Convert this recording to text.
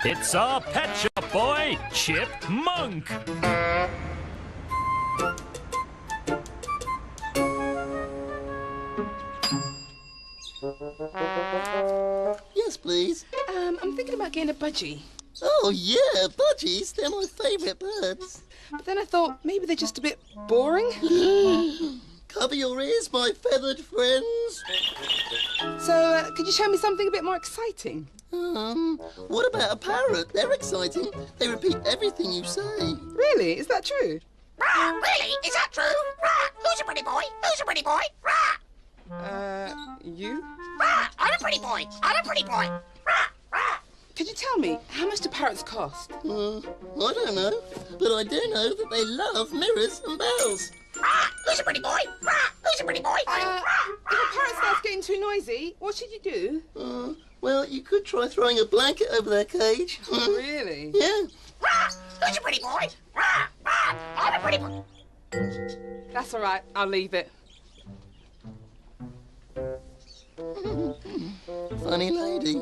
It's our pet shop boy, Chipmunk. Yes, please. I'm thinking about getting a budgie. Oh, yeah, budgies. They're my favourite birds. But then I thought maybe they're just a bit boring. Cover your ears, my feathered friends. So, could you show me something a bit more exciting? What about a parrot? They're exciting. They repeat everything you say. Really? Is that true? Really? Is that true? Who's a pretty boy? Who's a pretty boy? You? I'm a pretty boy. I'm a pretty boy. Could you tell me, how much do parrots cost? I don't know, but I do know that they love mirrors and bells. Who's a pretty boy? Who's a pretty boy? If a parrot starts getting too noisy, what should you do? Well, you could try throwing a blanket over their cage. Really? Yeah. Who's a pretty boy? I'm a pretty boy. That's all right, I'll leave it. Funny lady.